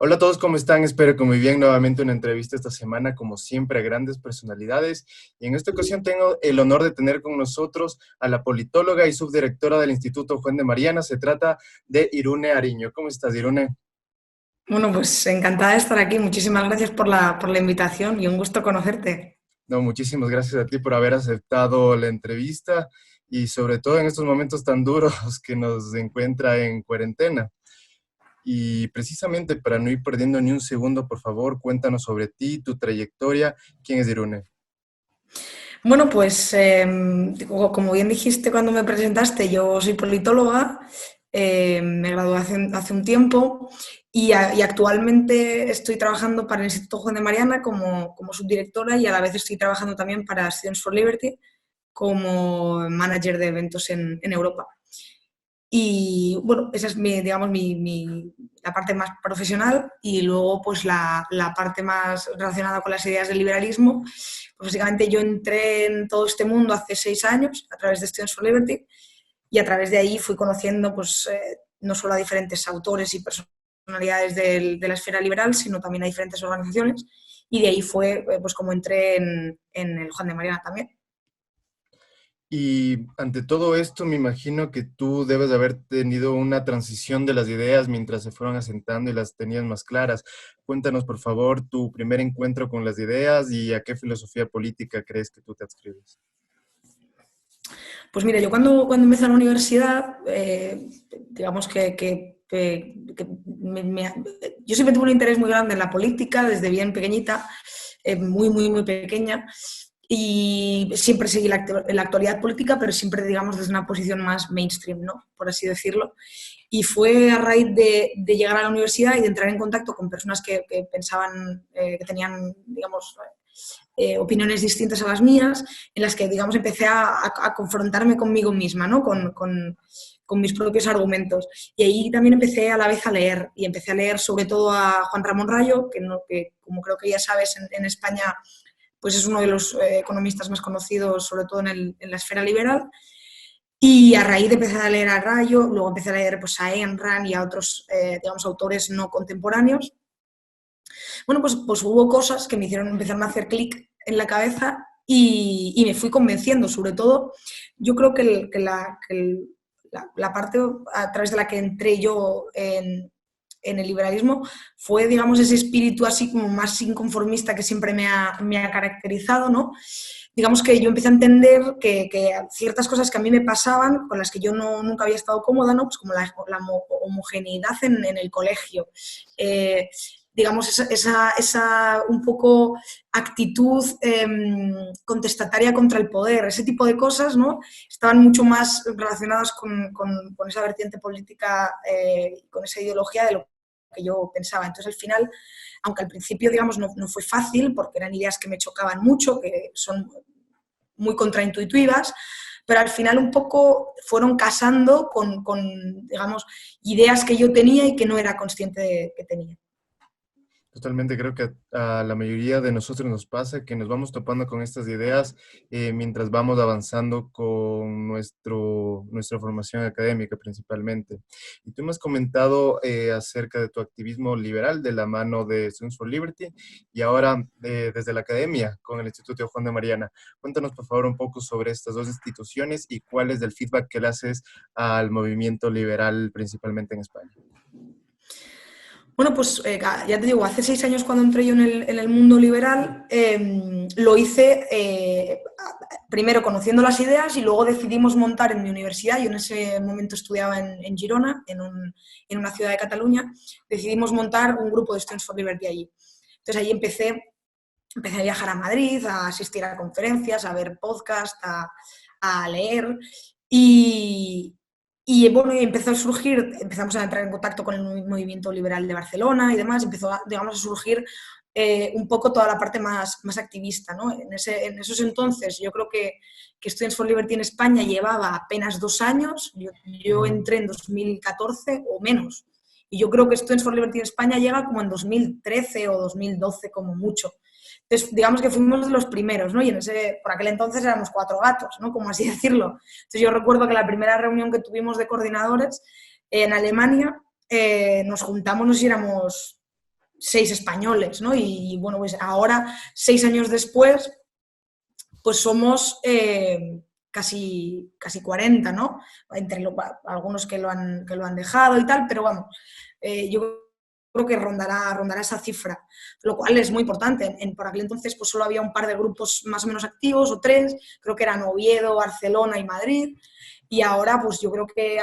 Hola a todos, ¿cómo están? Espero que muy bien. Nuevamente una entrevista esta semana, como siempre, a grandes personalidades. Y en esta ocasión tengo el honor de tener con nosotros a la politóloga y subdirectora del Instituto Juan de Mariana. Se trata de Irune Ariño. ¿Cómo estás, Irune? Bueno, pues encantada de estar aquí. Muchísimas gracias por la invitación y un gusto conocerte. No, muchísimas gracias a ti por haber aceptado la entrevista y sobre todo en estos momentos tan duros que nos encuentra en cuarentena. Y precisamente para no ir perdiendo ni un segundo, por favor, cuéntanos sobre ti, tu trayectoria. ¿Quién es Irune? Bueno, pues como bien dijiste cuando me presentaste, yo soy politóloga, me gradué hace un tiempo y actualmente estoy trabajando para el Instituto Juan de Mariana como subdirectora y a la vez estoy trabajando también para Students for Liberty como manager de eventos en Europa. Y bueno, esa es digamos, la parte más profesional y luego pues la parte más relacionada con las ideas del liberalismo. Pues básicamente yo entré en todo este mundo hace 6 años a través de Students for Liberty y a través de ahí fui conociendo pues, no solo a diferentes autores y personalidades de la esfera liberal, sino también a diferentes organizaciones y de ahí fue pues como entré en el Juan de Mariana también. Y ante todo esto, me imagino que tú debes de haber tenido una transición de las ideas mientras se fueron asentando y las tenías más claras. Cuéntanos, por favor, tu primer encuentro con las ideas y a qué filosofía política crees que tú te adscribes. Pues mira, yo cuando empecé la universidad, digamos yo siempre tuve un interés muy grande en la política desde bien pequeñita, muy pequeña, y siempre seguí la actualidad política, pero siempre, digamos, desde una posición más mainstream, ¿no? Por así decirlo. Y fue a raíz de llegar a la universidad y de entrar en contacto con personas que pensaban, que tenían, digamos, opiniones distintas a las mías, en las que, digamos, empecé a confrontarme conmigo misma, ¿no? Con mis propios argumentos. Y ahí también empecé a la vez a leer, y empecé a leer sobre todo a Juan Ramón Rayo, que como creo que ya sabes, en España pues es uno de los economistas más conocidos, sobre todo en la esfera liberal. Y a raíz de empezar a leer a Rayo, luego empecé a leer pues, a Ayn Rand y a otros, digamos, autores no contemporáneos. Bueno, pues hubo cosas que me empezaron a hacer clic en la cabeza y me fui convenciendo. Sobre todo, yo creo que la parte a través de la que entré yo en el liberalismo fue, digamos, ese espíritu así como más inconformista que siempre me ha caracterizado, ¿no? Digamos que yo empecé a entender que ciertas cosas que a mí me pasaban, con las que yo nunca había estado cómoda, ¿no? Pues como la homogeneidad en el colegio, digamos, esa un poco actitud contestataria contra el poder, ese tipo de cosas, ¿no? Estaban mucho más relacionadas con esa vertiente política, con esa ideología de lo que yo pensaba. Entonces, al final, aunque al principio, digamos, no fue fácil, porque eran ideas que me chocaban mucho, que son muy contraintuitivas, pero al final un poco fueron casando con digamos, ideas que yo tenía y que no era consciente de que tenía. Totalmente, creo que a la mayoría de nosotros nos pasa que nos vamos topando con estas ideas mientras vamos avanzando con nuestra formación académica principalmente. Y tú me has comentado acerca de tu activismo liberal de la mano de Students for Liberty y ahora desde la academia con el Instituto Juan de Mariana. Cuéntanos por favor un poco sobre estas dos instituciones y cuál es el feedback que le haces al movimiento liberal principalmente en España. Bueno, pues ya te digo, hace 6 años cuando entré yo en el mundo liberal, lo hice primero conociendo las ideas y luego decidimos montar en mi universidad, yo en ese momento estudiaba en Girona, en una ciudad de Cataluña, decidimos montar un grupo de Students for Liberty allí. Entonces ahí empecé a viajar a Madrid, a asistir a conferencias, a ver podcasts, a leer y bueno, empezamos a entrar en contacto con el movimiento liberal de Barcelona y demás, empezó digamos, a surgir un poco toda la parte más activista, ¿no? En esos entonces yo creo que Students for Liberty en España llevaba apenas 2 años, yo entré en 2014 o menos, y yo creo que Students for Liberty en España llega como en 2013 o 2012 como mucho. Entonces, digamos que fuimos de los primeros, ¿no? Y por aquel entonces éramos 4 gatos, ¿no? Como así decirlo. Entonces, yo recuerdo que la primera reunión que tuvimos de coordinadores en Alemania, nos juntamos, no sé si éramos 6 españoles, ¿no? Y bueno, pues ahora, 6 años después, pues somos casi 40, ¿no? Entre algunos que lo han dejado y tal, pero vamos, yo creo que rondará esa cifra, lo cual es muy importante. Por aquel entonces pues solo había un par de grupos más o menos activos, o 3, creo que eran Oviedo, Barcelona y Madrid, y ahora pues yo creo que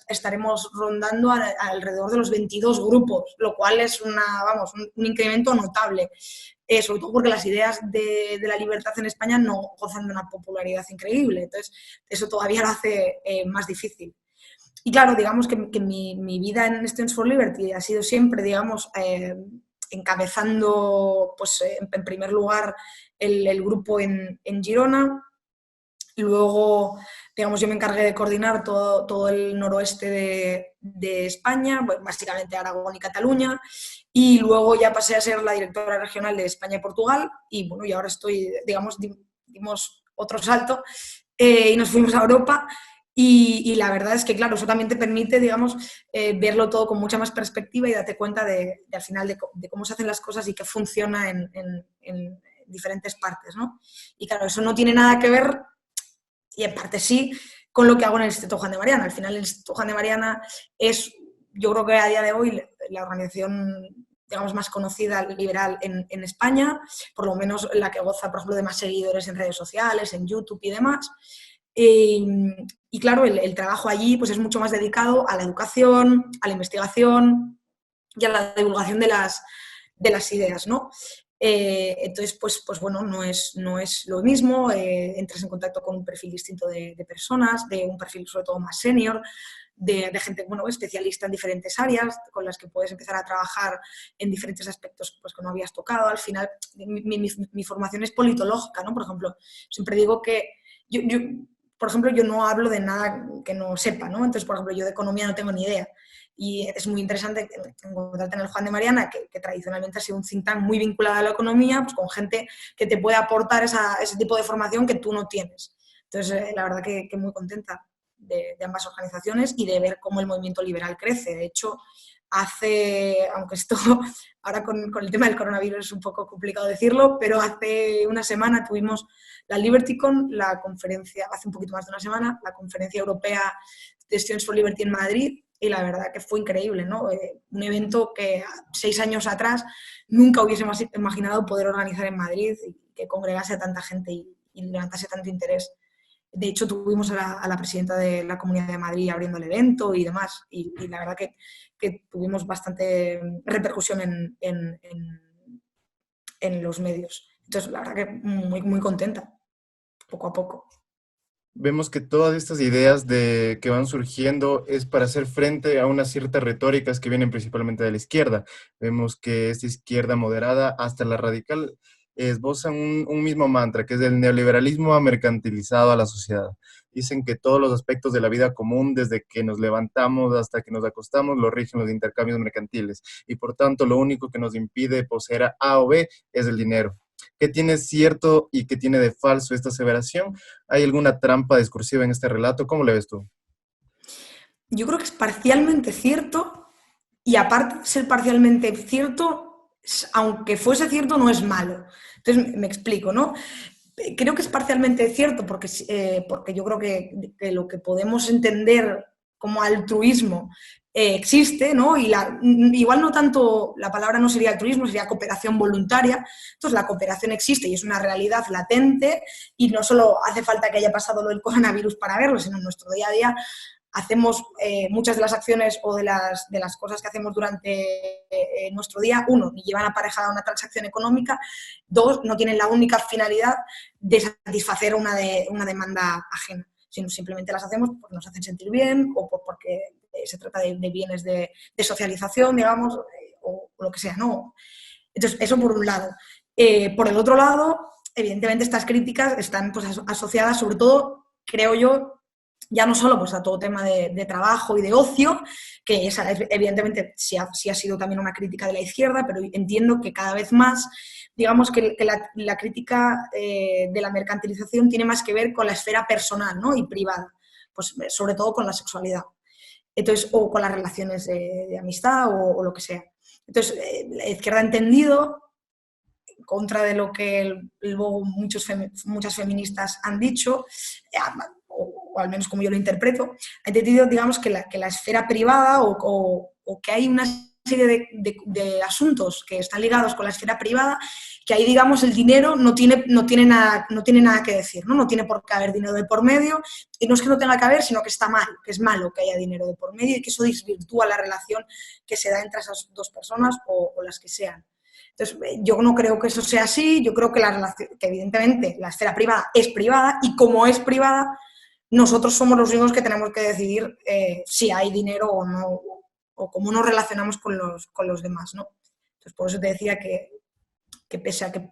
estaremos rondando alrededor de los 22 grupos, lo cual es un incremento notable. Sobre todo porque las ideas de la libertad en España no gozan de una popularidad increíble, entonces eso todavía lo hace más difícil. Y claro, digamos que mi vida en Students for Liberty ha sido siempre, digamos, encabezando, pues, en primer lugar, el grupo en Girona. Luego, digamos, yo me encargué de coordinar todo el noroeste de España, básicamente Aragón y Cataluña, y luego ya pasé a ser la directora regional de España y Portugal, y bueno, y ahora estoy, digamos, dimos otro salto y nos fuimos a Europa, y la verdad es que, claro, eso también te permite, digamos, verlo todo con mucha más perspectiva y darte cuenta al final de cómo se hacen las cosas y qué funciona en diferentes partes, ¿no? Y claro, eso no tiene nada que ver, y en parte sí, con lo que hago en el Instituto Juan de Mariana. Al final, el Instituto Juan de Mariana es, yo creo que a día de hoy, la organización, digamos, más conocida liberal en España, por lo menos la que goza, por ejemplo, de más seguidores en redes sociales, en YouTube y demás. Y claro, el trabajo allí pues, es mucho más dedicado a la educación, a la investigación y a la divulgación de las ideas, ¿no? Entonces, pues bueno, no es lo mismo, entras en contacto con un perfil distinto de personas, de un perfil sobre todo más senior, de gente, bueno, especialista en diferentes áreas, con las que puedes empezar a trabajar en diferentes aspectos pues, que no habías tocado. Al final, mi formación es politológica, ¿no? Por ejemplo, siempre digo que por ejemplo, yo no hablo de nada que no sepa, ¿no? Entonces, por ejemplo, yo de economía no tengo ni idea. Y es muy interesante encontrarte en el Juan de Mariana, que tradicionalmente ha sido un think tank muy vinculado a la economía, pues con gente que te puede aportar ese tipo de formación que tú no tienes. Entonces, la verdad que muy contenta de ambas organizaciones y de ver cómo el movimiento liberal crece. De hecho, aunque esto ahora con el tema del coronavirus es un poco complicado decirlo, pero hace una semana tuvimos la LibertyCon, la conferencia, hace un poquito más de una semana, la conferencia europea de Students for Liberty en Madrid, y la verdad que fue increíble, ¿no? Un evento que 6 años atrás nunca hubiésemos imaginado poder organizar en Madrid y que congregase a tanta gente y levantase tanto interés. De hecho, tuvimos a la presidenta de la Comunidad de Madrid abriendo el evento y demás, y la verdad que tuvimos bastante repercusión en los medios. Entonces, la verdad que muy, muy contenta, poco a poco. Vemos que todas estas ideas que van surgiendo es para hacer frente a unas ciertas retóricas que vienen principalmente de la izquierda. Vemos que esta izquierda moderada hasta la radical esbozan un mismo mantra, que es el neoliberalismo ha mercantilizado a la sociedad. Dicen que todos los aspectos de la vida común, desde que nos levantamos hasta que nos acostamos, lo rigen los intercambios mercantiles. Y por tanto, lo único que nos impide poseer A o B es el dinero. ¿Qué tiene cierto y qué tiene de falso esta aseveración? ¿Hay alguna trampa discursiva en este relato? ¿Cómo le ves tú? Yo creo que es parcialmente cierto, y aparte de ser parcialmente cierto, aunque fuese cierto, no es malo. Entonces, me explico, ¿no? Creo que es parcialmente cierto porque yo creo que lo que podemos entender como altruismo existe, ¿no? Y igual no tanto, la palabra no sería altruismo, sería cooperación voluntaria. Entonces, la cooperación existe y es una realidad latente, y no solo hace falta que haya pasado lo del coronavirus para verlo, sino en nuestro día a día hacemos muchas de las acciones o de las cosas que hacemos durante nuestro día. 1, llevan aparejada una transacción económica. 2, no tienen la única finalidad de satisfacer una demanda ajena, sino simplemente las hacemos porque nos hacen sentir bien o porque se trata de bienes de socialización, digamos, o lo que sea, ¿no? Entonces, eso por un lado. Por el otro lado, evidentemente estas críticas están pues, asociadas, sobre todo, creo yo, ya no solo pues, a todo tema de trabajo y de ocio, que esa, evidentemente sí ha sido también una crítica de la izquierda, pero entiendo que cada vez más, digamos que la crítica de la mercantilización tiene más que ver con la esfera personal, ¿no? Y privada, pues sobre todo con la sexualidad. Entonces, o con las relaciones de amistad o lo que sea. Entonces, la izquierda ha entendido, en contra de lo que luego muchas feministas han dicho, o al menos como yo lo interpreto, ha entendido, digamos, que la esfera privada o que hay una serie de asuntos que están ligados con la esfera privada, que ahí, digamos, el dinero no tiene nada que decir, ¿no? No tiene por qué haber dinero de por medio, y no es que no tenga que haber, sino que está mal, que es malo que haya dinero de por medio y que eso desvirtúa la relación que se da entre esas dos personas o las que sean. Entonces, yo no creo que eso sea así, yo creo que que evidentemente la esfera privada es privada y como es privada, nosotros somos los únicos que tenemos que decidir si hay dinero o no, o cómo nos relacionamos con los demás, ¿no? Entonces, por eso te decía que pese a que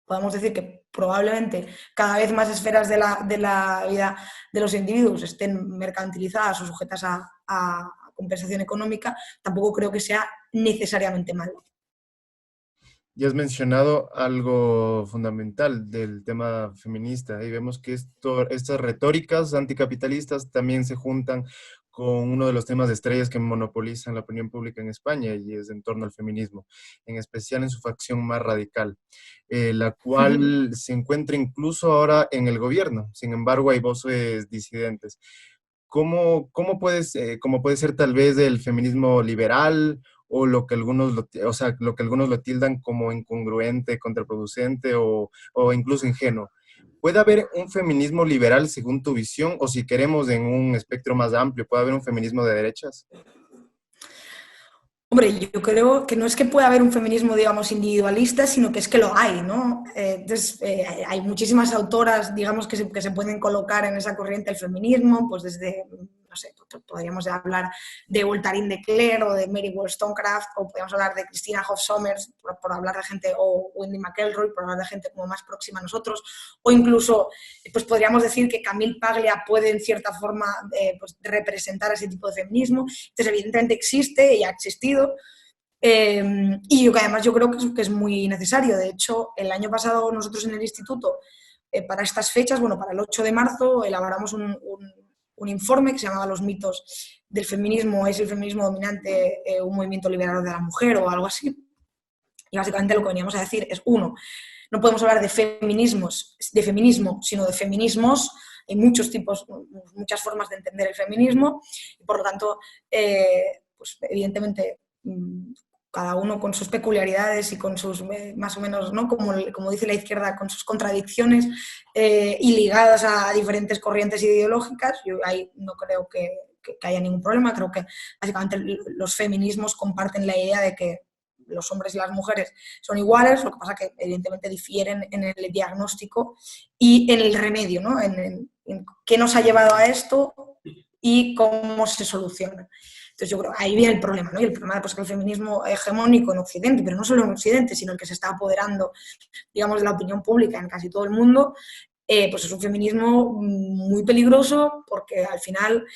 podamos decir que probablemente cada vez más esferas de la vida de los individuos estén mercantilizadas o sujetas a compensación económica, tampoco creo que sea necesariamente malo. Ya has mencionado algo fundamental del tema feminista y vemos que estas retóricas anticapitalistas también se juntan con uno de los temas de estrellas que monopolizan la opinión pública en España y es en torno al feminismo, en especial en su facción más radical, la cual se encuentra incluso ahora en el gobierno. Sin embargo, hay voces disidentes. ¿Cómo puede ser tal vez el feminismo liberal o lo que o sea, lo que algunos lo tildan como incongruente, contraproducente o incluso ingenuo? ¿Puede haber un feminismo liberal según tu visión o si queremos en un espectro más amplio, puede haber un feminismo de derechas? Hombre, yo creo que no es que pueda haber un feminismo, digamos, individualista, sino que es que lo hay, ¿no? Entonces, hay muchísimas autoras, digamos, que se pueden colocar en esa corriente del feminismo, pues desde, no sé, podríamos hablar de Voltaire de Cleyre o de Mary Wollstonecraft, o podríamos hablar de Christina Hoff Sommers, por hablar de gente, o Wendy McElroy, por hablar de gente como más próxima a nosotros, o incluso, pues podríamos decir que Camille Paglia puede, en cierta forma, pues, representar ese tipo de feminismo. Entonces, evidentemente existe y ha existido. Y además yo creo que es muy necesario. De hecho, el año pasado nosotros en el instituto, para estas fechas, bueno, para el 8 de marzo, elaboramos un informe que se llamaba Los mitos del feminismo, ¿es el feminismo dominante un movimiento liberador de la mujer o algo así? Y básicamente lo que veníamos a decir es, uno, no podemos hablar de feminismo, sino de feminismos. Hay muchos tipos, muchas formas de entender el feminismo y por lo tanto, pues evidentemente, cada uno con sus peculiaridades y con sus, más o menos, ¿no? Como dice la izquierda, con sus contradicciones y ligadas a diferentes corrientes ideológicas. Yo ahí no creo que haya ningún problema. Creo que básicamente los feminismos comparten la idea de que los hombres y las mujeres son iguales, lo que pasa que evidentemente difieren en el diagnóstico y en el remedio, ¿no? En qué nos ha llevado a esto y cómo se soluciona. Entonces yo creo que ahí viene el problema, ¿no? Y el problema pues, es que el feminismo hegemónico en Occidente, pero no solo en Occidente, sino el que se está apoderando, digamos, de la opinión pública en casi todo el mundo, pues es un feminismo muy peligroso porque al final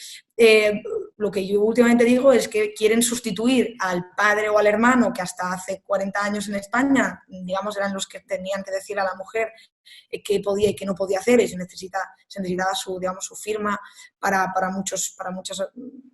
lo que yo últimamente digo es que quieren sustituir al padre o al hermano que hasta hace 40 años en España, digamos, eran los que tenían que decir a la mujer qué podía y qué no podía hacer y se necesitaba su, digamos, su firma para muchos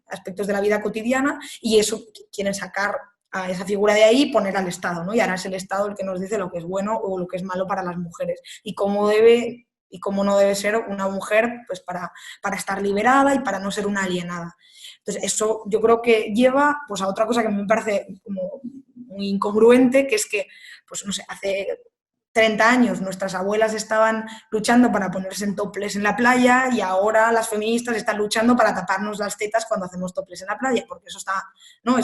aspectos de la vida cotidiana y eso quieren sacar a esa figura de ahí y poner al Estado, ¿no? Y ahora es el Estado el que nos dice lo que es bueno o lo que es malo para las mujeres y cómo debe y cómo no debe ser una mujer pues para estar liberada y para no ser una alienada. Entonces, eso yo creo que lleva pues, a otra cosa que me parece como muy incongruente, que es que, pues no sé, hace 30 años nuestras abuelas estaban luchando para ponerse en toples en la playa y ahora las feministas están luchando para taparnos las tetas cuando hacemos toples en la playa, porque eso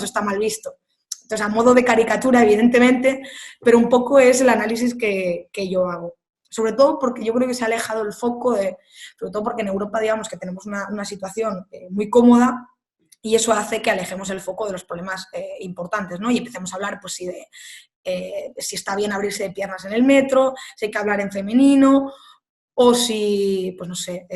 está mal visto. Entonces, a modo de caricatura, evidentemente, pero un poco es el análisis que yo hago. Sobre todo porque yo creo que se ha alejado el foco, sobre todo porque en Europa, digamos, que tenemos una situación muy cómoda y eso hace que alejemos el foco de los problemas importantes, ¿no? Y empecemos a hablar, pues sí, si está bien abrirse de piernas en el metro, si hay que hablar en femenino, o si, pues no sé,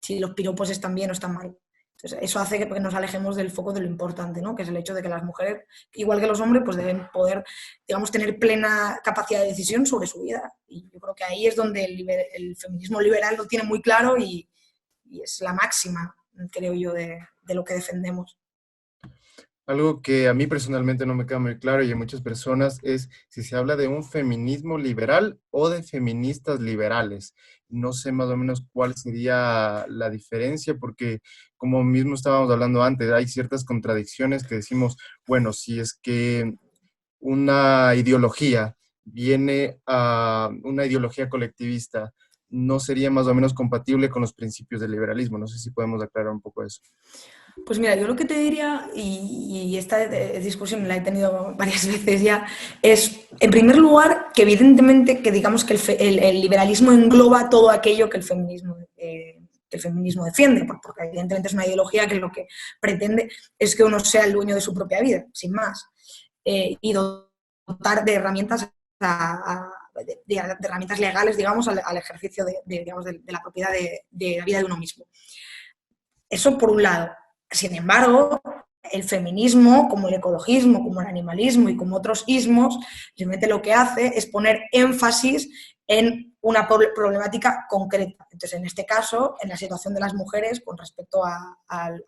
si los piropos están bien o están mal. Entonces, eso hace que nos alejemos del foco de lo importante, ¿no? Que es el hecho de que las mujeres, igual que los hombres, pues deben poder, digamos, tener plena capacidad de decisión sobre su vida. Y yo creo que ahí es donde el feminismo liberal lo tiene muy claro y es la máxima, creo yo, de lo que defendemos. Algo que a mí personalmente no me queda muy claro y a muchas personas es si se habla de un feminismo liberal o de feministas liberales. No sé más o menos cuál sería la diferencia porque como mismo estábamos hablando antes, hay ciertas contradicciones que decimos, bueno, si es que una ideología viene a una ideología colectivista, no sería más o menos compatible con los principios del liberalismo. No sé si podemos aclarar un poco eso. Pues mira, yo lo que te diría, y esta discusión la he tenido varias veces ya, es, en primer lugar, que evidentemente que digamos que el liberalismo engloba todo aquello que el feminismo defiende, porque evidentemente es una ideología que lo que pretende es que uno sea el dueño de su propia vida, sin más, y dotar de herramientas de herramientas legales, digamos, al ejercicio digamos, de la propiedad de la vida de uno mismo. Eso por un lado. Sin embargo, el feminismo, como el ecologismo, como el animalismo y como otros ismos, simplemente lo que hace es poner énfasis en una problemática concreta. Entonces, en este caso, en la situación de las mujeres con respecto a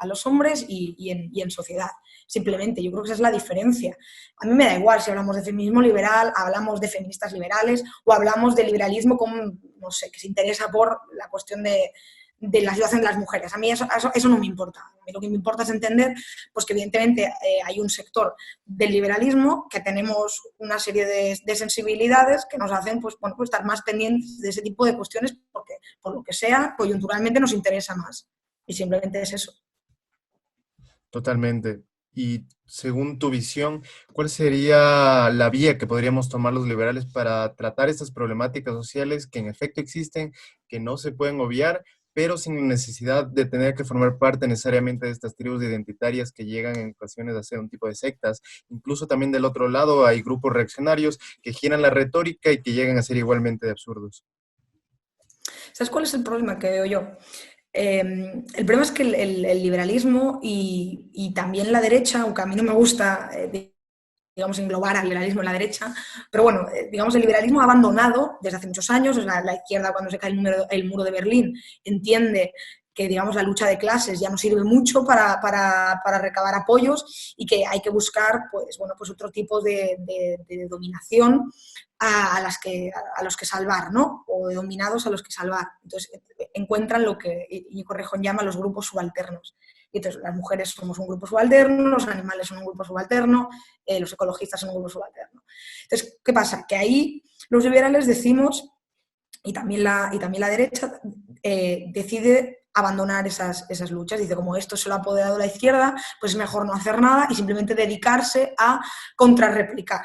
los hombres y en sociedad. Simplemente, yo creo que esa es la diferencia. A mí me da igual si hablamos de feminismo liberal, hablamos de feministas liberales o hablamos de liberalismo como, no sé, que se interesa por la cuestión de la situación de las mujeres. A mí eso no me importa. A mí lo que me importa es entender pues, que evidentemente hay un sector del liberalismo que tenemos una serie de sensibilidades que nos hacen pues, bueno, pues estar más pendientes de ese tipo de cuestiones porque, por lo que sea, coyunturalmente nos interesa más. Y simplemente es eso. Totalmente. Y según tu visión, ¿cuál sería la vía que podríamos tomar los liberales para tratar estas problemáticas sociales que en efecto existen, que no se pueden obviar, pero sin necesidad de tener que formar parte necesariamente de estas tribus identitarias que llegan en ocasiones a ser un tipo de sectas? Incluso también del otro lado hay grupos reaccionarios que giran la retórica y que llegan a ser igualmente de absurdos. ¿Sabes cuál es el problema que veo yo? El problema es que el liberalismo y también la derecha, aunque a mí no me gusta, digamos, englobar al liberalismo en la derecha, pero bueno, digamos, el liberalismo ha abandonado desde hace muchos años, o sea, la izquierda cuando se cae el muro de Berlín entiende que, digamos, la lucha de clases ya no sirve mucho para recabar apoyos y que hay que buscar, pues, bueno, pues otro tipo de dominación a los que salvar, ¿no? O de dominados a los que salvar. Entonces, encuentran lo que Íñigo Rejón llama los grupos subalternos. Y entonces las mujeres somos un grupo subalterno, los animales son un grupo subalterno, los ecologistas son un grupo subalterno. Entonces, ¿qué pasa? Que ahí los liberales decimos, y también la derecha, decide abandonar esas luchas. Dice, como esto se lo ha apoderado la izquierda, pues es mejor no hacer nada y simplemente dedicarse a contrarreplicar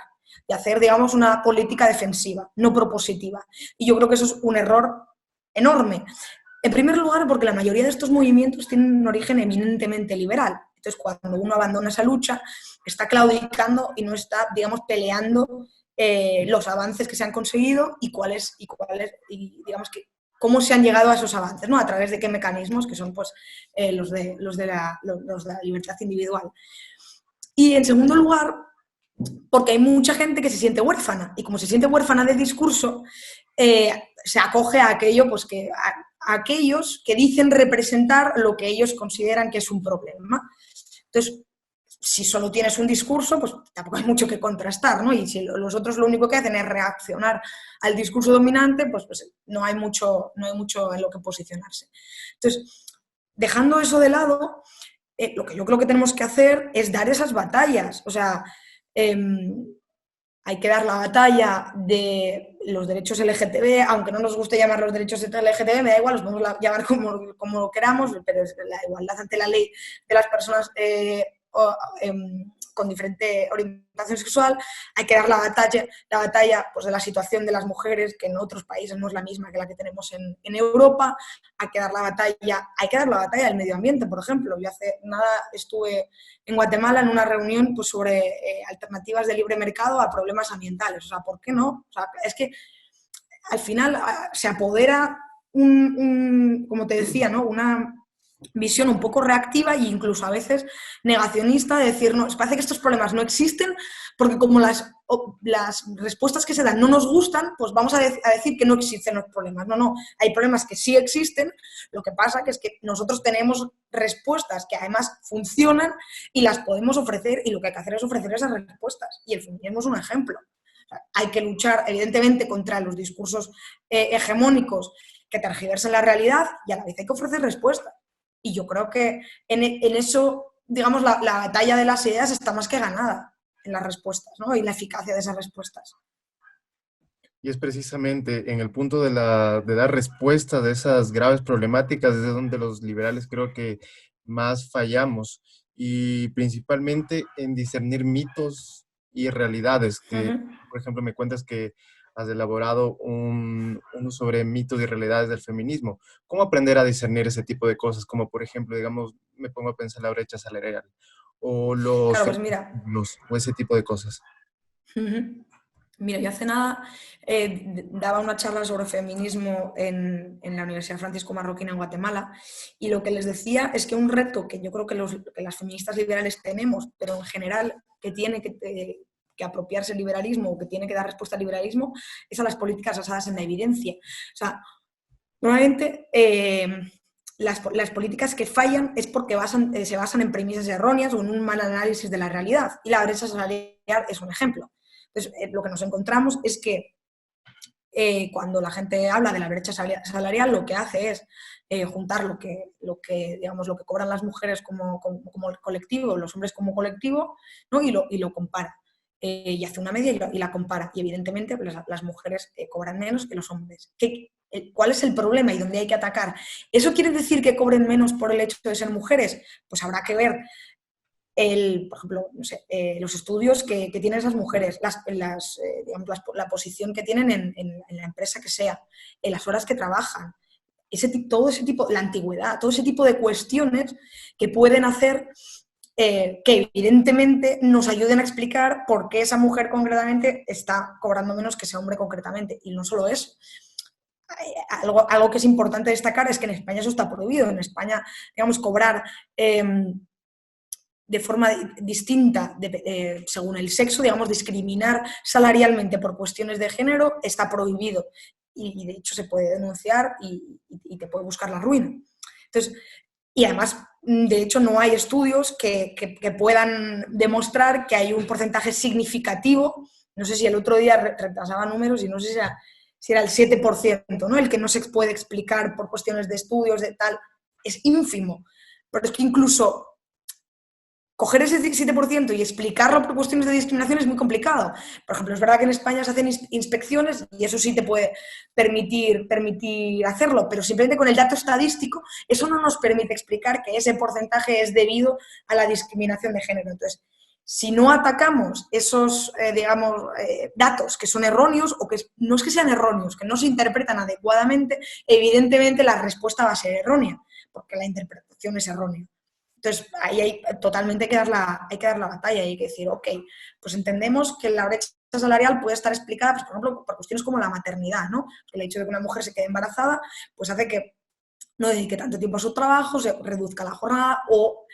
y hacer, digamos, una política defensiva, no propositiva. Y yo creo que eso es un error enorme. En primer lugar, porque la mayoría de estos movimientos tienen un origen eminentemente liberal. Entonces, cuando uno abandona esa lucha, está claudicando y no está, digamos, peleando los avances que se han conseguido y digamos, cómo se han llegado a esos avances, ¿no? A través de qué mecanismos, que son pues, los de la libertad individual. Y en segundo lugar, porque hay mucha gente que se siente huérfana y como se siente huérfana de discurso, se acoge a aquello, pues a aquellos que dicen representar lo que ellos consideran que es un problema. Entonces, si solo tienes un discurso, pues tampoco hay mucho que contrastar, ¿no? Y si los otros lo único que hacen es reaccionar al discurso dominante, pues no hay mucho en lo que posicionarse. Entonces, dejando eso de lado, lo que yo creo que tenemos que hacer es dar esas batallas. O sea, hay que dar la batalla de los derechos LGTB, aunque no nos guste llamar los derechos LGTB, me da igual, los podemos llamar como lo queramos, pero es la igualdad ante la ley de las personas con diferente orientación sexual. Hay que dar la batalla pues, de la situación de las mujeres, que en otros países no es la misma que la que tenemos en Europa. Hay que dar la batalla del medio ambiente, por ejemplo. Yo hace nada estuve en Guatemala en una reunión pues, sobre alternativas de libre mercado a problemas ambientales. O sea, ¿por qué no? O sea, es que al final se apodera como te decía, ¿no? Una visión un poco reactiva e incluso a veces negacionista de decir, no, parece que estos problemas no existen porque como las respuestas que se dan no nos gustan, pues vamos a decir que no existen los problemas. No, hay problemas que sí existen, lo que pasa que es que nosotros tenemos respuestas que además funcionan y las podemos ofrecer y lo que hay que hacer es ofrecer esas respuestas y el feminismo es un ejemplo. O sea, hay que luchar evidentemente contra los discursos hegemónicos que tergiversan la realidad y a la vez hay que ofrecer respuestas. Y yo creo que en eso, digamos, la batalla de las ideas está más que ganada en las respuestas, ¿no? Y la eficacia de esas respuestas. Y es precisamente en el punto de dar respuesta de esas graves problemáticas desde donde los liberales creo que más fallamos y principalmente en discernir mitos y realidades, que por ejemplo me cuentas que has elaborado uno sobre mitos y realidades del feminismo. ¿Cómo aprender a discernir ese tipo de cosas? Como por ejemplo, digamos, me pongo a pensar la brecha salarial o Claro, pues mira. o ese tipo de cosas. Mira, yo hace nada daba una charla sobre feminismo en la Universidad Francisco Marroquín en Guatemala y lo que les decía es que un reto que yo creo que las feministas liberales tenemos, pero en general que tiene que apropiarse el liberalismo o que tiene que dar respuesta al liberalismo, es a las políticas basadas en la evidencia. O sea, normalmente las políticas que fallan es porque se basan en premisas erróneas o en un mal análisis de la realidad y la brecha salarial es un ejemplo. Entonces, lo que nos encontramos es que cuando la gente habla de la brecha salarial, lo que hace es juntar digamos, lo que cobran las mujeres como colectivo, los hombres como colectivo, ¿no? y lo compara. Y hace una media y la compara. Y evidentemente pues, las mujeres cobran menos que los hombres. ¿Cuál es el problema y dónde hay que atacar? ¿Eso quiere decir que cobren menos por el hecho de ser mujeres? Pues habrá que ver por ejemplo, no sé, los estudios que tienen esas mujeres, digamos, la posición que tienen en la empresa que sea, en las horas que trabajan, todo ese tipo, la antigüedad, todo ese tipo de cuestiones que pueden hacer que evidentemente nos ayuden a explicar por qué esa mujer concretamente está cobrando menos que ese hombre concretamente. Y no solo eso. Algo que es importante destacar es que en España eso está prohibido. En España, digamos, cobrar de forma distinta según el sexo, digamos, discriminar salarialmente por cuestiones de género está prohibido y de hecho se puede denunciar y te puede buscar la ruina. Entonces, y además, de hecho, no hay estudios que puedan demostrar que hay un porcentaje significativo. No sé si el otro día retrasaba números y no sé si era el 7%, ¿no? El que no se puede explicar por cuestiones de estudios, de tal, es ínfimo. Pero es que incluso coger ese 7% y explicarlo por cuestiones de discriminación es muy complicado. Por ejemplo, es verdad que en España se hacen inspecciones y eso sí te puede permitir hacerlo, pero simplemente con el dato estadístico eso no nos permite explicar que ese porcentaje es debido a la discriminación de género. Entonces, si no atacamos esos, digamos, datos que son erróneos o que no es que sean erróneos, que no se interpretan adecuadamente, evidentemente la respuesta va a ser errónea, porque la interpretación es errónea. Entonces, ahí totalmente hay que dar la batalla y hay que decir, ok, pues entendemos que la brecha salarial puede estar explicada, pues, por ejemplo, por cuestiones como la maternidad, ¿no? El hecho de que una mujer se quede embarazada, pues hace que no dedique tanto tiempo a su trabajo, se reduzca la jornada o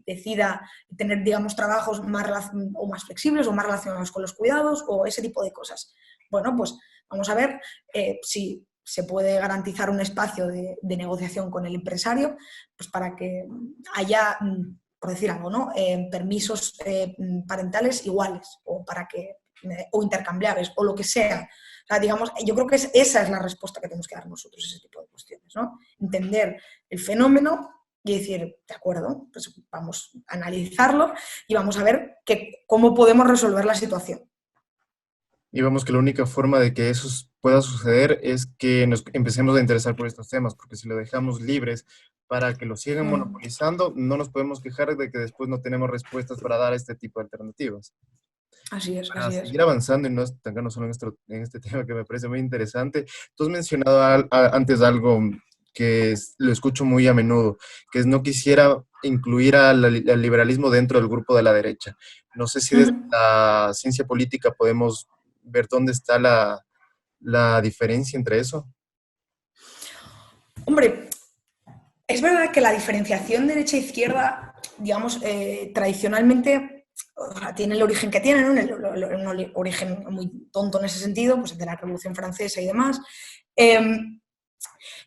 decida tener, digamos, trabajos más flexibles o más relacionados con los cuidados o ese tipo de cosas. Bueno, pues vamos a ver si se puede garantizar un espacio de negociación con el empresario, pues para que haya, por decir algo, ¿no? Permisos parentales iguales o intercambiables o lo que sea. O sea, digamos, yo creo que esa es la respuesta que tenemos que dar nosotros a ese tipo de cuestiones, ¿no? Entender el fenómeno y decir, de acuerdo, pues vamos a analizarlo y vamos a ver cómo podemos resolver la situación. Y vemos que la única forma de que eso pueda suceder es que nos empecemos a interesar por estos temas, porque si lo dejamos libres para que lo sigan monopolizando, no nos podemos quejar de que después no tenemos respuestas para dar este tipo de alternativas. Así es, Para así es. seguir avanzando y no estancarnos solo en este tema que me parece muy interesante, tú has mencionado antes algo que lo escucho muy a menudo, que es no quisiera incluir al liberalismo dentro del grupo de la derecha. No sé si desde la ciencia política podemos ver dónde está la diferencia entre eso. Hombre, es verdad que la diferenciación derecha-izquierda, digamos, tradicionalmente, o sea, tiene el origen que tiene, ¿no? Un origen muy tonto en ese sentido, pues de la Revolución Francesa y demás.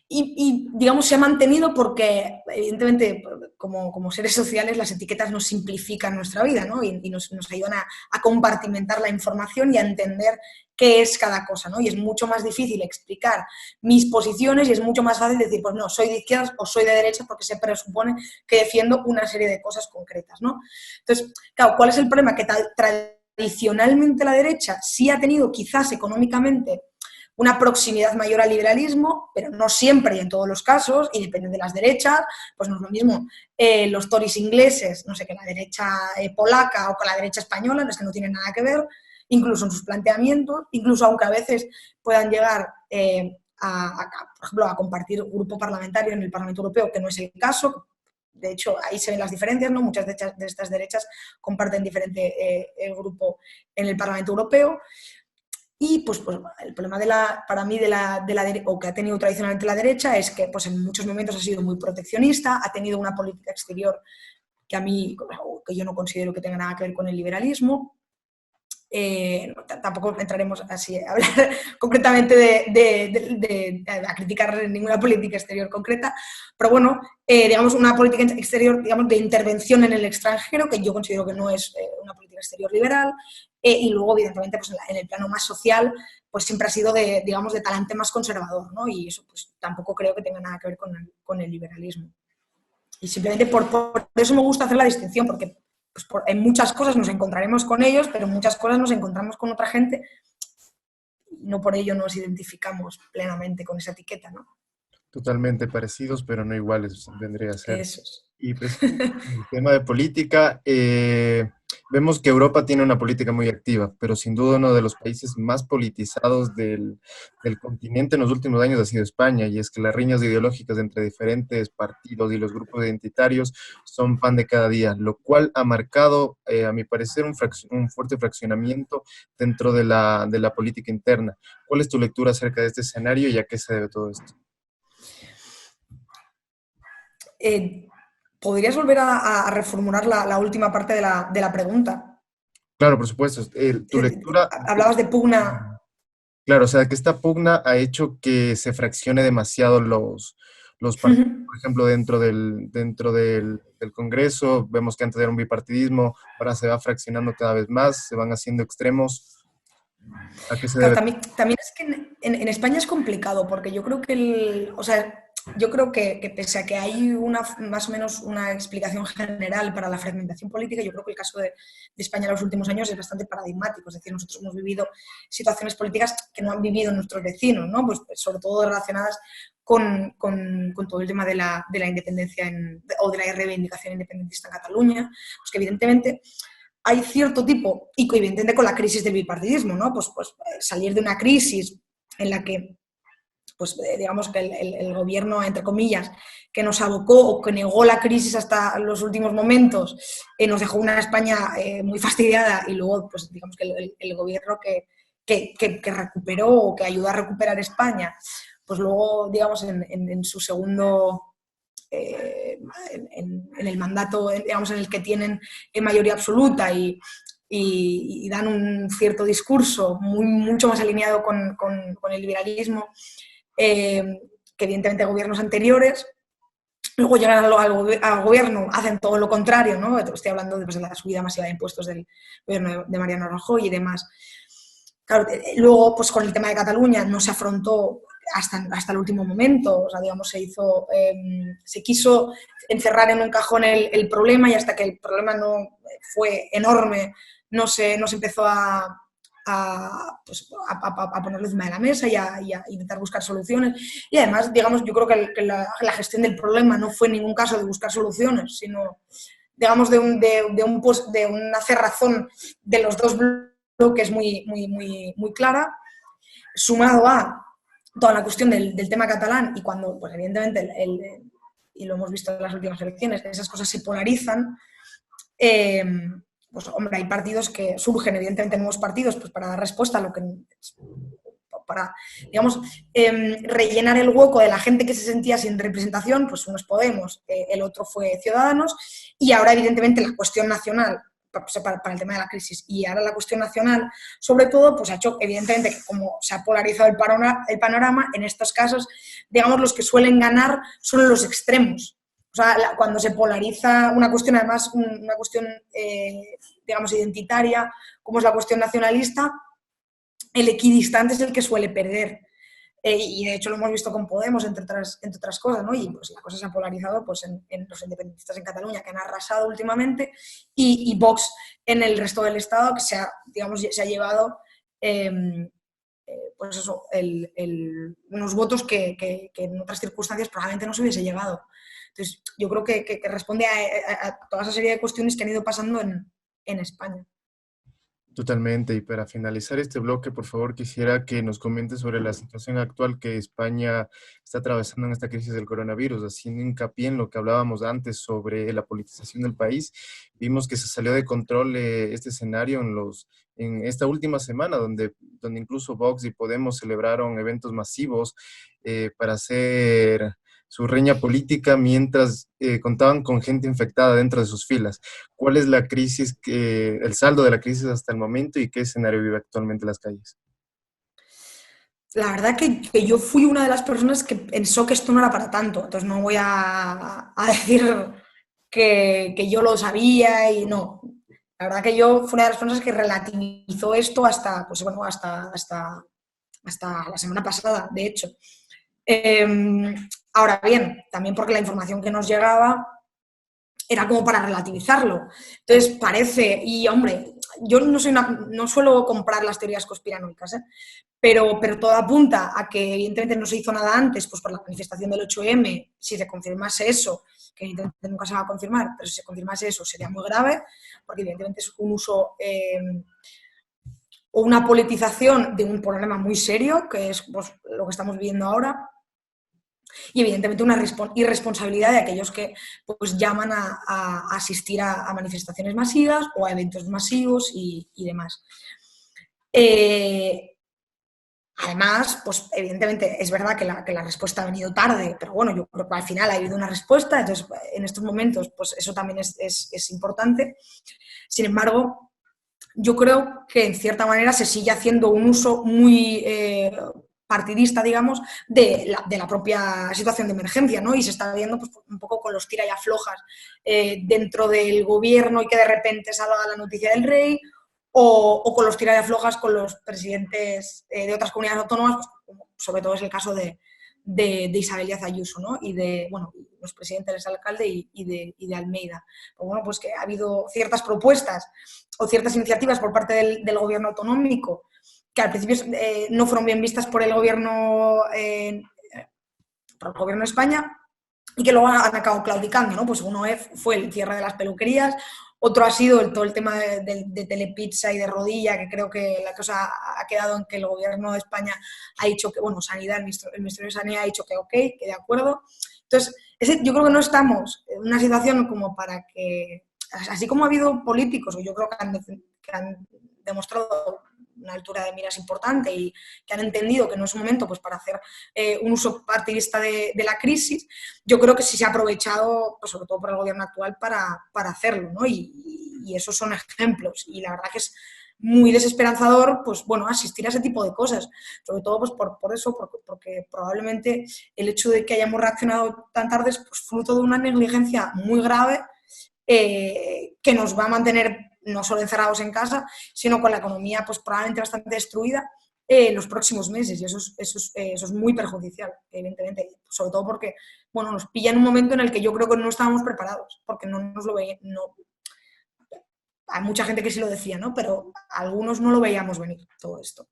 Digamos, se ha mantenido porque, evidentemente, como seres sociales, las etiquetas nos simplifican nuestra vida, ¿no? Y nos ayudan a compartimentar la información y a entender qué es cada cosa, ¿no? Y es mucho más difícil explicar mis posiciones y es mucho más fácil decir, pues no, soy de izquierdas o soy de derechas porque se presupone que defiendo una serie de cosas concretas, ¿no? Entonces, claro, ¿cuál es el problema? Que tradicionalmente la derecha sí ha tenido quizás económicamente una proximidad mayor al liberalismo, pero no siempre y en todos los casos, y depende de las derechas, pues no es lo mismo los Tories ingleses, no sé, que la derecha polaca o con la derecha española, no es que no tienen nada que ver, incluso en sus planteamientos, incluso aunque a veces puedan llegar por ejemplo, a compartir grupo parlamentario en el Parlamento Europeo, que no es el caso. De hecho, ahí se ven las diferencias, ¿no? Muchas de estas derechas comparten diferente grupo en el Parlamento Europeo. Y pues el problema para mí de la derecha, o que ha tenido tradicionalmente la derecha, es que pues en muchos momentos ha sido muy proteccionista, ha tenido una política exterior que a mí, que yo no considero que tenga nada que ver con el liberalismo. Tampoco entraremos así a hablar concretamente a criticar ninguna política exterior concreta, pero bueno, digamos una política exterior, digamos, de intervención en el extranjero, que yo considero que no es una política exterior liberal, y luego, evidentemente, pues en el plano más social, pues siempre ha sido digamos, de talante más conservador, ¿no? Y eso pues tampoco creo que tenga nada que ver con el liberalismo. Y simplemente por eso me gusta hacer la distinción, porque pues en muchas cosas nos encontraremos con ellos, pero en muchas cosas nos encontramos con otra gente y no por ello nos identificamos plenamente con esa etiqueta, ¿no? Totalmente parecidos, pero no iguales, vendría a ser. Eso es. Y precisamente en el tema de política, vemos que Europa tiene una política muy activa, pero sin duda uno de los países más politizados del continente en los últimos años ha sido España, y es que las riñas ideológicas entre diferentes partidos y los grupos identitarios son pan de cada día, lo cual ha marcado, a mi parecer, un fuerte fraccionamiento dentro de la política interna. ¿Cuál es tu lectura acerca de este escenario y a qué se debe todo esto? ¿Podrías volver a reformular la última parte de la pregunta? Claro, por supuesto. Tu lectura, Hablabas de pugna. claro, o sea, que esta pugna ha hecho que se fraccione demasiado los partidos. Por ejemplo, dentro del Congreso, vemos que antes era un bipartidismo, ahora se va fraccionando cada vez más, se van haciendo extremos. ¿A qué se Claro, debe? también es que en España es complicado, porque yo creo que o sea, yo creo que pese a que hay más o menos una explicación general para la fragmentación política, yo creo que el caso de España en los últimos años es bastante paradigmático. Es decir, nosotros hemos vivido situaciones políticas que no han vivido nuestros vecinos, ¿no? Pues sobre todo relacionadas con todo el tema de la independencia o de la reivindicación independentista en Cataluña, pues que evidentemente hay cierto tipo, y evidentemente con la crisis del bipartidismo, ¿no? Pues salir de una crisis en la que, pues digamos que el gobierno, entre comillas, que nos abocó o que negó la crisis hasta los últimos momentos, nos dejó una España muy fastidiada, y luego, pues digamos que el gobierno que recuperó o que ayudó a recuperar España, pues luego, digamos, en su segundo en el mandato, digamos, en el que tienen mayoría absoluta y dan un cierto discurso mucho más alineado con el liberalismo que evidentemente gobiernos anteriores. Luego llegan al gobierno, hacen todo lo contrario, ¿no? Estoy hablando de la subida masiva de impuestos del gobierno de Mariano Rajoy y demás. Claro, luego, pues con el tema de Cataluña no se afrontó hasta el último momento. O sea, digamos, se quiso encerrar en un cajón el problema, y hasta que el problema no fue enorme, no se empezó pues, a ponerlo encima de la mesa y a intentar buscar soluciones. Y además, digamos, yo creo que la gestión del problema no fue en ningún caso de buscar soluciones, sino, digamos, de una cerrazón de los dos bloques muy clara, sumado a toda la cuestión del tema catalán, y cuando, pues evidentemente, y lo hemos visto en las últimas elecciones, esas cosas se polarizan, pues hombre, hay partidos que surgen, evidentemente nuevos partidos, pues para dar respuesta a lo que para digamos, rellenar el hueco de la gente que se sentía sin representación, pues uno es Podemos, el otro fue Ciudadanos, y ahora evidentemente la cuestión nacional, para el tema de la crisis, y ahora la cuestión nacional, sobre todo, pues ha hecho evidentemente que como se ha polarizado el panorama, en estos casos, digamos, los que suelen ganar son los extremos. O sea, cuando se polariza una cuestión, además, una cuestión, digamos, identitaria, como es la cuestión nacionalista, el equidistante es el que suele perder. Y de hecho lo hemos visto con Podemos, entre otras cosas, ¿no? Y pues la cosa se ha polarizado pues, en los independentistas en Cataluña, que han arrasado últimamente, y Vox en el resto del Estado, que digamos, se ha llevado pues eso, unos votos que en otras circunstancias probablemente no se hubiese llevado. Entonces, yo creo que responde a toda esa serie de cuestiones que han ido pasando en España. Totalmente. Y para finalizar este bloque, por favor, quisiera que nos comentes sobre la situación actual que España está atravesando en esta crisis del coronavirus, haciendo hincapié en lo que hablábamos antes sobre la politización del país. Vimos que se salió de control este escenario en esta última semana, donde incluso Vox y Podemos celebraron eventos masivos para hacer su riña política mientras contaban con gente infectada dentro de sus filas. ¿Cuál es la crisis, el saldo de la crisis hasta el momento y qué escenario vive actualmente las calles? La verdad que yo fui una de las personas que pensó que esto no era para tanto, entonces no voy a decir que yo lo sabía y no. La verdad que yo fui una de las personas que relativizó esto hasta, pues bueno, hasta la semana pasada, de hecho. Ahora bien, también porque la información que nos llegaba era como para relativizarlo. Entonces parece, y hombre, yo no suelo comprar las teorías conspiranoicas, ¿eh? Pero todo apunta a que evidentemente no se hizo nada antes, pues por la manifestación del 8M, si se confirmase eso, que evidentemente nunca se va a confirmar, pero si se confirmase eso sería muy grave, porque evidentemente es un uso o una politización de un problema muy serio, que es pues, lo que estamos viviendo ahora, y evidentemente una irresponsabilidad de aquellos que pues, llaman a asistir a manifestaciones masivas o a eventos masivos y demás. Además, pues evidentemente es verdad que la respuesta ha venido tarde, pero bueno, yo creo que al final ha habido una respuesta, entonces en estos momentos pues eso también es importante. Sin embargo, yo creo que en cierta manera se sigue haciendo un uso muy partidista, digamos, de la propia situación de emergencia, ¿no? Y se está viendo pues, un poco con los tira y aflojas dentro del gobierno y que de repente salga la noticia del rey, o con los tira y aflojas con los presidentes de otras comunidades autónomas, pues, como sobre todo es el caso de Isabel Díaz Ayuso, ¿no? Y de, bueno, los presidentes del alcalde y de Almeida. Pues bueno, pues que ha habido ciertas propuestas o ciertas iniciativas por parte del gobierno autonómico que al principio no fueron bien vistas por el gobierno de España y que luego han acabado claudicando, ¿no? Pues uno fue el cierre de las peluquerías, otro ha sido todo el tema de Telepizza y de Rodilla, que creo que la cosa ha quedado en que el gobierno de España ha dicho que, bueno, Sanidad, el Ministerio de Sanidad ha dicho que ok, que de acuerdo. Entonces, yo creo que no estamos en una situación como para que, así como ha habido políticos, o yo creo que han demostrado una altura de miras importante y que han entendido que no es un momento pues, para hacer un uso partidista de la crisis, yo creo que sí se ha aprovechado, pues, sobre todo por el gobierno actual, para hacerlo, ¿no? Y esos son ejemplos. Y la verdad que es muy desesperanzador, pues bueno, asistir a ese tipo de cosas, sobre todo pues por eso, porque probablemente el hecho de que hayamos reaccionado tan tarde es pues, fruto de una negligencia muy grave que nos va a mantener no solo encerrados en casa, sino con la economía pues probablemente bastante destruida los próximos meses, y eso es muy perjudicial, evidentemente, sobre todo porque bueno, nos pilla en un momento en el que yo creo que no estábamos preparados, porque no nos lo veíamos, no, hay mucha gente que sí lo decía, ¿no? Pero algunos no lo veíamos venir todo esto.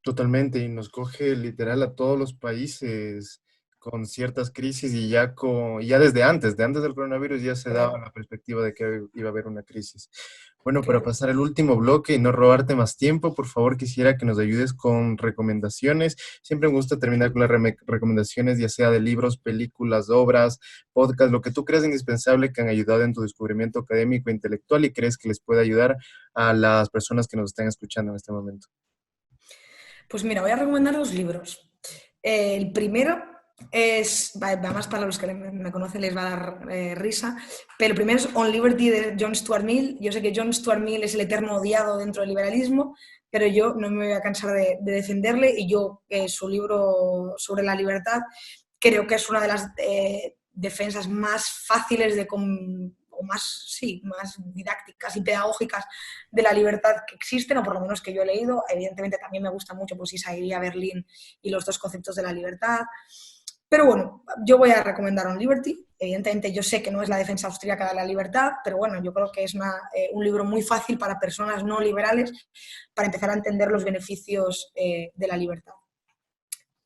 Totalmente, y nos coge literal a todos los países con ciertas crisis y ya de antes del coronavirus ya se daba Claro, la perspectiva de que iba a haber una crisis. Bueno, para claro. pasar el último bloque y no robarte más tiempo, por favor quisiera que nos ayudes con recomendaciones. Siempre me gusta terminar con las recomendaciones, ya sea de libros, películas, obras, podcasts, lo que tú creas indispensable que han ayudado en tu descubrimiento académico e intelectual y crees que les puede ayudar a las personas que nos están escuchando en este momento. Pues mira, voy a recomendar dos libros. El primero además para los que me conocen les va a dar risa, pero el primero es On Liberty de John Stuart Mill. Yo sé que John Stuart Mill es el eterno odiado dentro del liberalismo, pero yo no me voy a cansar de defenderle, y yo su libro sobre la libertad creo que es una de las defensas más fáciles o más, sí, más didácticas y pedagógicas de la libertad que existen, o por lo menos que yo he leído. Evidentemente también me gusta mucho pues Isaías Berlín y los dos conceptos de la libertad. Pero bueno, yo voy a recomendar On Liberty. Evidentemente yo sé que no es la defensa austríaca de la libertad, pero bueno, yo creo que es un libro muy fácil para personas no liberales para empezar a entender los beneficios de la libertad.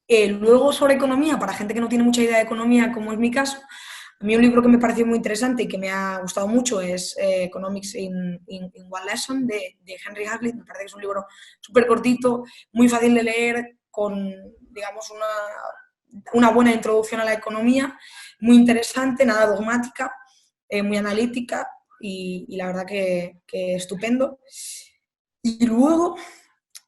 Luego, sobre economía, para gente que no tiene mucha idea de economía, como es mi caso, a mí un libro que me pareció muy interesante y que me ha gustado mucho es Economics in One Lesson de Henry Hazlitt. Me parece que es un libro súper cortito, muy fácil de leer, con, digamos, una buena introducción a la economía, muy interesante, nada dogmática, muy analítica, y la verdad que estupendo. Y luego,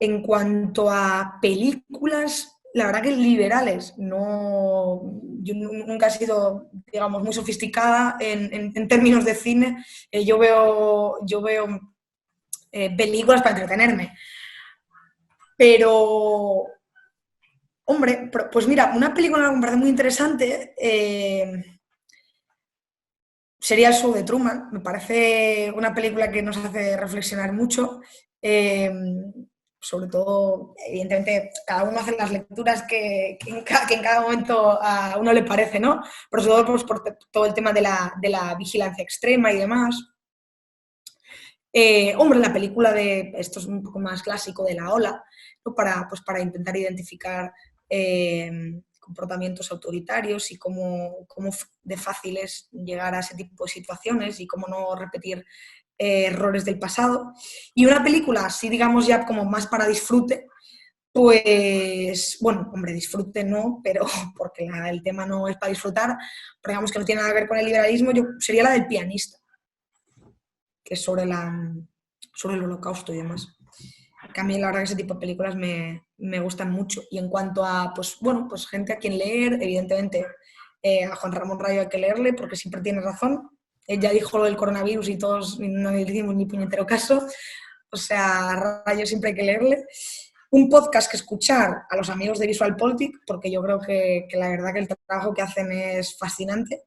en cuanto a películas, la verdad que liberales, no, yo nunca he sido, digamos, muy sofisticada en términos de cine. Yo veo películas para entretenerme. Pero, hombre, pues mira, una película que me parece muy interesante sería El show de Truman. Me parece una película que nos hace reflexionar mucho. Sobre todo, evidentemente, cada uno hace las lecturas que en cada momento a uno le parece, ¿no? Pero sobre todo pues, por todo el tema de la vigilancia extrema y demás. Hombre, la película esto es un poco más clásico, de La Ola, ¿no? Para intentar identificar comportamientos autoritarios y cómo de fácil es llegar a ese tipo de situaciones y cómo no repetir errores del pasado. Y una película así, digamos, ya como más para disfrute, pues, bueno, hombre, disfrute no, pero porque el tema no es para disfrutar, pero digamos que no tiene nada que ver con el liberalismo, sería la del pianista, que es sobre el holocausto y demás. Que a mí la verdad que ese tipo de películas me gustan mucho. Y en cuanto a, pues bueno, pues gente a quien leer, evidentemente a Juan Ramón Rayo hay que leerle porque siempre tiene razón. Él ya dijo lo del coronavirus y todos no le hicimos ni puñetero caso. O sea, a Rayo siempre hay que leerle. Un podcast que escuchar a los amigos de VisualPolitik, porque yo creo que la verdad que el trabajo que hacen es fascinante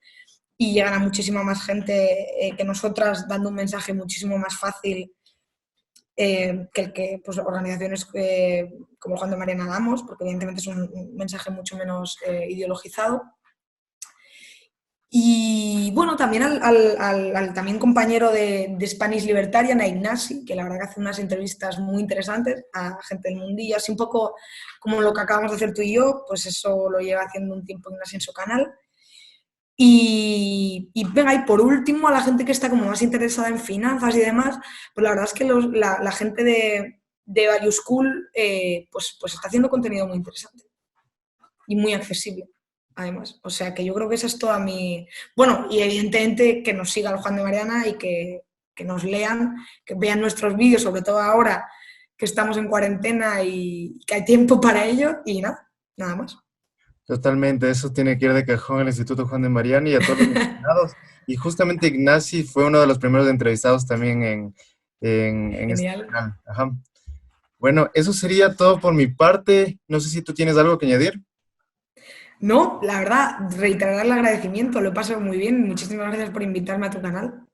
y llegan a muchísima más gente que nosotras, dando un mensaje muchísimo más fácil que el que pues, organizaciones como Juan de Mariana damos, porque evidentemente es un mensaje mucho menos ideologizado. Y bueno, también al también compañero de Spanish Libertarian, a Ignasi, que la verdad que hace unas entrevistas muy interesantes a gente del mundillo, así un poco como lo que acabamos de hacer tú y yo, pues eso lo lleva haciendo un tiempo Ignasi en su canal. Y venga, y por último, a la gente que está como más interesada en finanzas y demás, pues la verdad es que la gente de Value School pues está haciendo contenido muy interesante y muy accesible, además. O sea que yo creo que esa es toda mi... Bueno, y evidentemente que nos siga el Juan de Mariana y que nos lean, que vean nuestros vídeos, sobre todo ahora que estamos en cuarentena y que hay tiempo para ello, y nada más. Totalmente, eso tiene que ir de cajón al Instituto Juan de Mariana y a todos los mencionados. Y justamente Ignasi fue uno de los primeros entrevistados también en este Genial. canal. Ajá. Bueno, eso sería todo por mi parte. No sé si tú tienes algo que añadir. No, la verdad, reiterar el agradecimiento, lo he pasado muy bien. Muchísimas gracias por invitarme a tu canal.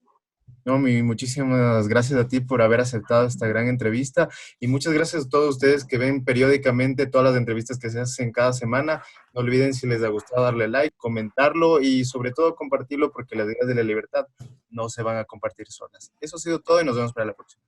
No, muchísimas gracias a ti por haber aceptado esta gran entrevista y muchas gracias a todos ustedes que ven periódicamente todas las entrevistas que se hacen cada semana. No olviden, si les ha gustado, darle like, comentarlo y sobre todo compartirlo, porque las ideas de la libertad no se van a compartir solas. Eso ha sido todo y nos vemos para la próxima.